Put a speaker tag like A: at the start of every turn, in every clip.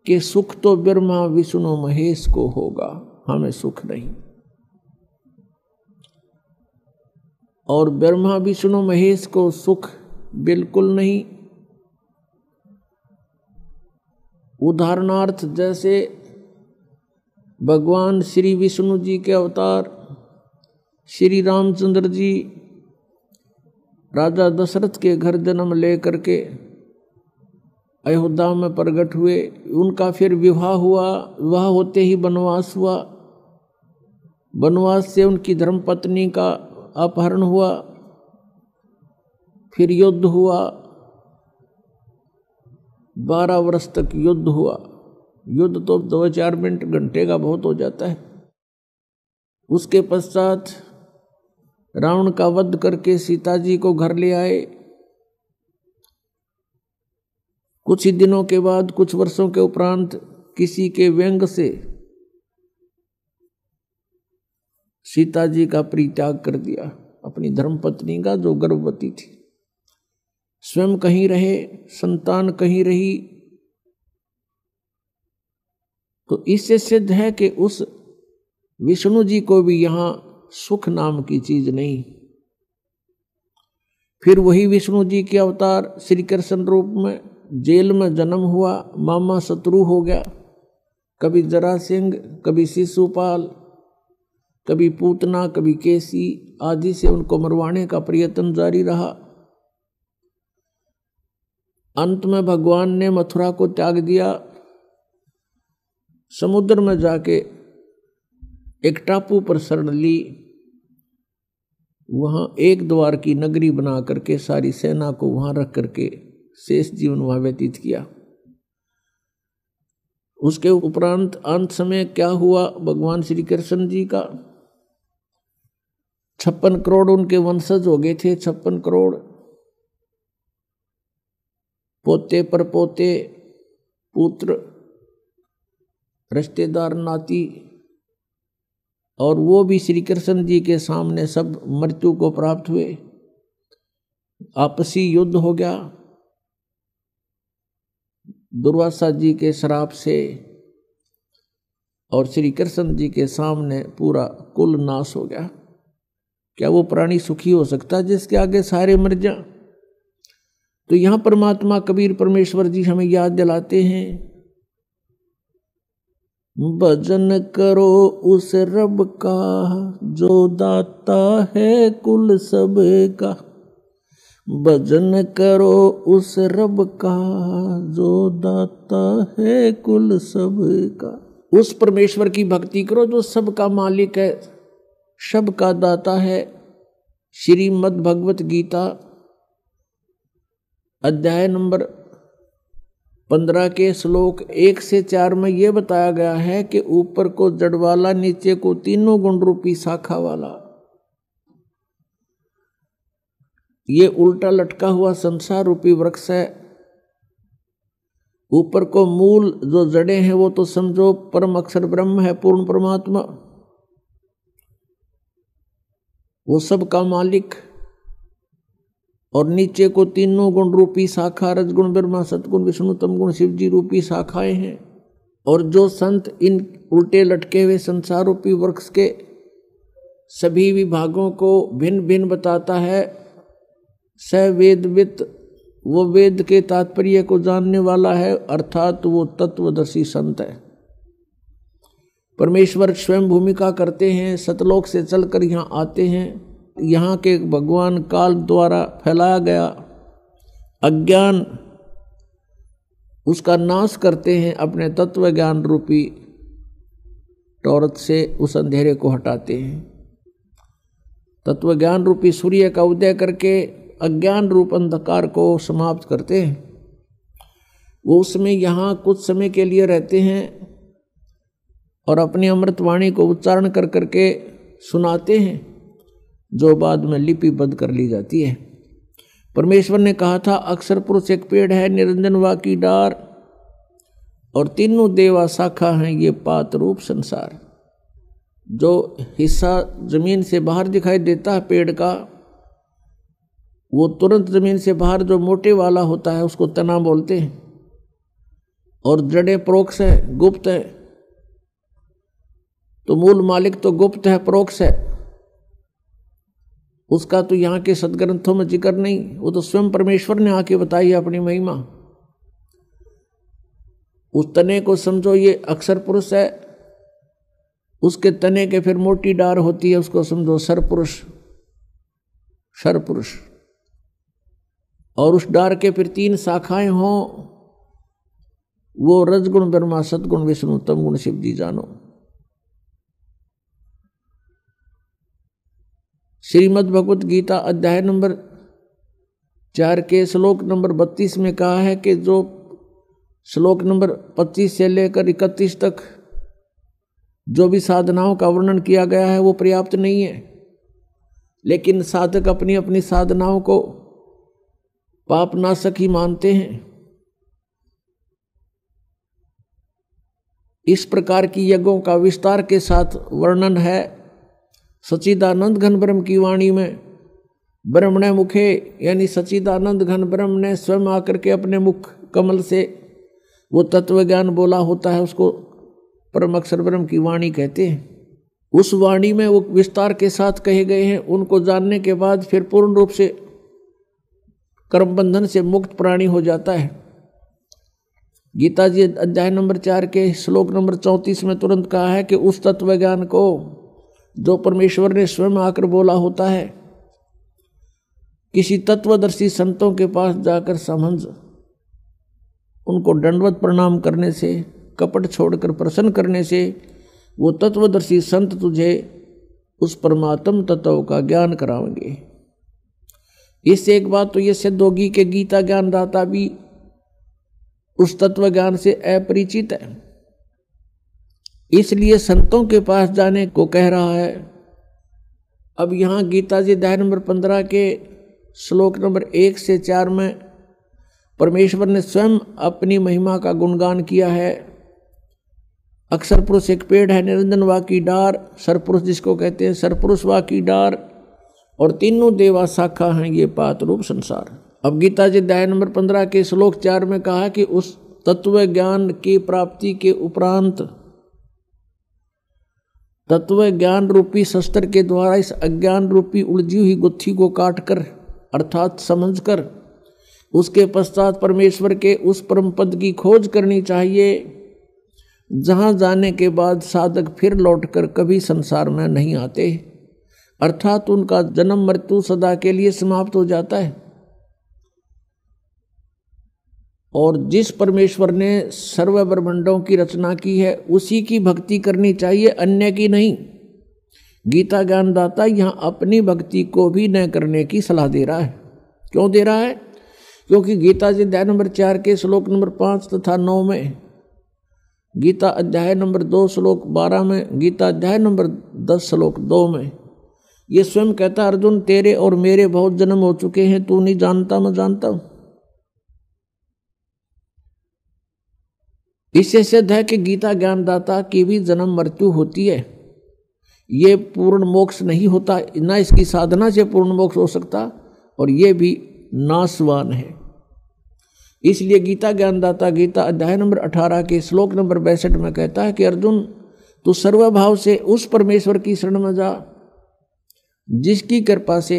A: कि सुख तो ब्रह्मा विष्णु महेश को होगा, हमें सुख नहीं। और ब्रह्मा विष्णु महेश को सुख बिल्कुल नहीं। उदाहरणार्थ जैसे भगवान श्री विष्णु जी के अवतार श्री रामचंद्र जी राजा दशरथ के घर जन्म लेकर के अयोध्या में प्रकट हुए। उनका फिर विवाह हुआ, विवाह होते ही वनवास हुआ, वनवास से उनकी धर्मपत्नी का अपहरण हुआ, फिर युद्ध हुआ, 12 वर्ष तक युद्ध हुआ। युद्ध तो 2-4 मिनट घंटे का बहुत हो जाता है। उसके पश्चात रावण का वध करके सीता जी को घर ले आए। कुछ ही दिनों के बाद, कुछ वर्षों के उपरांत किसी के व्यंग से सीता जी का परित्याग कर दिया, अपनी धर्मपत्नी का जो गर्भवती थी। स्वयं कहीं रहे, संतान कहीं रही। तो इससे सिद्ध है कि उस विष्णु जी को भी यहां सुख नाम की चीज नहीं। फिर वही विष्णु जी के अवतार श्री कृष्ण रूप में जेल में जन्म हुआ, मामा शत्रु हो गया। कभी जरासिंह, कभी शिशुपाल, कभी पूतना, कभी केसी आदि से उनको मरवाने का प्रयत्न जारी रहा। अंत में भगवान ने मथुरा को त्याग दिया, समुद्र में जाके एक टापू पर शरण ली। वहां एक द्वार की नगरी बना करके सारी सेना को वहां रख करके शेष जीवन वहां व्यतीत किया। उसके उपरांत अंत समय क्या हुआ भगवान श्री कृष्ण जी का, 56 करोड़ उनके वंशज हो गए थे। 56 करोड़ पोते पर पोते, पुत्र, रिश्तेदार, नाती, और वो भी श्री कृष्ण जी के सामने सब मृत्यु को प्राप्त हुए। आपसी युद्ध हो गया दुर्वासा जी के श्राप से, और श्री कृष्ण जी के सामने पूरा कुल नाश हो गया। क्या वो प्राणी सुखी हो सकता है जिसके आगे सारे मर जाएं? तो यहां परमात्मा कबीर परमेश्वर जी हमें याद दिलाते हैं, भजन करो उस रब का जो दाता है कुल सब का। भजन करो उस रब का जो दाता है कुल सब का। उस परमेश्वर की भक्ति करो जो सबका मालिक है, सबका दाता है। श्रीमद् भगवत गीता अध्याय नंबर 15 के श्लोक 1 से 4 में यह बताया गया है कि ऊपर को जड़ वाला, नीचे को तीनों गुण रूपी शाखा वाला, ये उल्टा लटका हुआ संसार रूपी वृक्ष है। ऊपर को मूल जो जड़ें हैं वो तो समझो परम अक्षर ब्रह्म है, पूर्ण परमात्मा, वो सब का मालिक। और नीचे को तीनों गुण रूपी शाखा, रजगुण ब्रह्मा, सतगुण विष्णु, तमगुण शिव जी रूपी शाखाएं हैं। और जो संत इन उल्टे लटके हुए संसार रूपी वृक्ष के सभी विभागों को भिन्न भिन्न बताता है, स वेदवित, वो वेद के तात्पर्य को जानने वाला है, अर्थात वो तत्वदर्शी संत है। परमेश्वर स्वयं भूमिका करते हैं, सतलोक से चलकर यहाँ आते हैं। यहाँ के भगवान काल द्वारा फैलाया गया अज्ञान, उसका नाश करते हैं, अपने तत्व ज्ञान रूपी टॉर्च से उस अंधेरे को हटाते हैं। तत्व ज्ञान रूपी सूर्य का उदय करके अज्ञान रूप अंधकार को समाप्त करते हैं। वो उसमें यहाँ कुछ समय के लिए रहते हैं और अपनी अमृतवाणी को उच्चारण कर करके सुनाते हैं, जो बाद में लिपिबद्ध कर ली जाती है। परमेश्वर ने कहा था, अक्षर पुरुष एक पेड़ है, निरंजन वा की डार, और तीनों देवा शाखा हैं ये पात रूप संसार। जो हिस्सा जमीन से बाहर दिखाई देता है पेड़ का, वो तुरंत जमीन से बाहर जो मोटे वाला होता है उसको तना बोलते हैं। और जड़ें परोक्ष है, गुप्त है। तो मूल मालिक तो गुप्त है, परोक्ष है, उसका तो यहाँ के सदग्रंथों में जिक्र नहीं। वो तो स्वयं परमेश्वर ने आके बताई है अपनी महिमा। उस तने को समझो ये अक्षर पुरुष है, उसके तने के फिर मोटी डार होती है, उसको समझो सरपुरुष, सरपुरुष। और उस डार के फिर 3 शाखाएं हों, वो रजगुण ब्रह्मा, सदगुण विष्णु, तम गुण शिव जी जानो। श्रीमद् भगवत गीता अध्याय नंबर 4 के श्लोक नंबर 32 में कहा है कि जो श्लोक नंबर 25 से लेकर 31 तक जो भी साधनाओं का वर्णन किया गया है वो पर्याप्त नहीं है, लेकिन साधक अपनी अपनी साधनाओं को पाप नाशक ही मानते हैं। इस प्रकार की यज्ञों का विस्तार के साथ वर्णन है सच्चिदानंद घन ब्रह्म की वाणी में। ब्रह्मणे मुखे, यानी सच्चिदानंद घन ब्रह्म ने स्वयं आकर के अपने मुख कमल से वो तत्व ज्ञान बोला होता है, उसको परम अक्षर ब्रह्म की वाणी कहते हैं। उस वाणी में वो विस्तार के साथ कहे गए हैं। उनको जानने के बाद फिर पूर्ण रूप से कर्म बंधन से मुक्त प्राणी हो जाता है। गीता जी अध्याय नंबर 4 के श्लोक नंबर 34 में तुरंत कहा है कि उस तत्व ज्ञान को जो परमेश्वर ने स्वयं आकर बोला होता है, किसी तत्वदर्शी संतों के पास जाकर समझ उनको दंडवत प्रणाम करने से, कपट छोड़कर प्रसन्न करने से वो तत्वदर्शी संत तुझे उस परमात्म तत्व का ज्ञान कराएंगे। इससे एक बात तो ये सिद्ध होगी कि गीता ज्ञानदाता भी उस तत्व ज्ञान से अपरिचित है, इसलिए संतों के पास जाने को कह रहा है। अब यहाँ गीता जी अध्याय नंबर 15 के श्लोक नंबर 1 से 4 में परमेश्वर ने स्वयं अपनी महिमा का गुणगान किया है। अक्षर पुरुष एक पेड़ है, निरंजन वा की डार, सरपुरुष जिसको कहते हैं, सरपुरुष वा की डार, और तीनों देवा शाखा हैं ये पात रूप संसार। अब गीता जी अध्याय नंबर 15 के श्लोक 4 में कहा कि उस तत्व ज्ञान की प्राप्ति के उपरांत तत्व ज्ञान रूपी शस्त्र के द्वारा इस अज्ञान रूपी उलझी हुई गुत्थी को काटकर अर्थात समझकर उसके पश्चात परमेश्वर के उस परम पद की खोज करनी चाहिए, जहां जाने के बाद साधक फिर लौटकर कभी संसार में नहीं आते, अर्थात उनका जन्म मृत्यु सदा के लिए समाप्त हो जाता है। और जिस परमेश्वर ने सर्व ब्रह्मांडों की रचना की है उसी की भक्ति करनी चाहिए, अन्य की नहीं। गीता ज्ञानदाता यहाँ अपनी भक्ति को भी न करने की सलाह दे रहा है। क्यों दे रहा है? क्योंकि गीता जी अध्याय नंबर 4 के श्लोक नंबर 5 तथा 9 में, गीता अध्याय नंबर 2 श्लोक 12 में, गीता अध्याय नंबर 10 श्लोक 2 में ये स्वयं कहता, अर्जुन तेरे और मेरे बहुत जन्म हो चुके हैं, तू नहीं जानता मैं जानता हूं। इससे सिद्ध है कि गीता ज्ञानदाता की भी जन्म मृत्यु होती है। ये पूर्ण मोक्ष नहीं होता, ना इसकी साधना से पूर्ण मोक्ष हो सकता, और ये भी नाशवान है। इसलिए गीता ज्ञानदाता गीता अध्याय नंबर 18 के श्लोक नंबर 62 में कहता है कि अर्जुन तू सर्वभाव से उस परमेश्वर की शरण में जा जिसकी कृपा से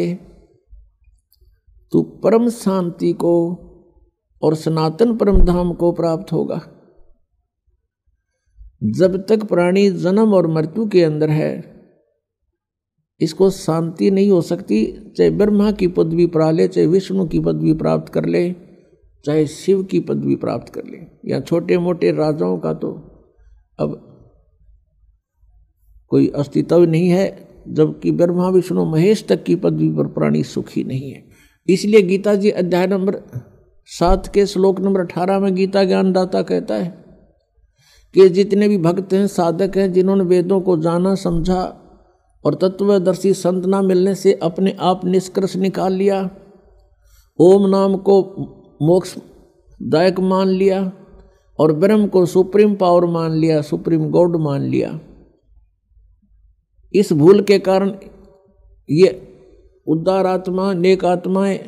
A: तू परम शांति को और सनातन परम धाम को प्राप्त होगा। जब तक प्राणी जन्म और मृत्यु के अंदर है इसको शांति नहीं हो सकती, चाहे ब्रह्मा की पदवी पा ले, चाहे विष्णु की पदवी प्राप्त कर ले, चाहे शिव की पदवी प्राप्त कर ले, या छोटे मोटे राजाओं का तो अब कोई अस्तित्व नहीं है, जबकि ब्रह्मा विष्णु महेश तक की पदवी पर प्राणी सुखी नहीं है। इसलिए गीता जी अध्याय नंबर 7 के श्लोक नंबर 18 में गीता ज्ञानदाता कहता है कि जितने भी भक्त हैं, साधक हैं, जिन्होंने वेदों को जाना समझा और तत्वदर्शी संत ना मिलने से अपने आप निष्कर्ष निकाल लिया, ओम नाम को मोक्षदायक मान लिया और ब्रह्म को सुप्रीम पावर मान लिया, सुप्रीम गॉड मान लिया, इस भूल के कारण ये उदार आत्मा, नेक आत्माएं,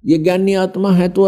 A: ये ज्ञानी आत्मा है तो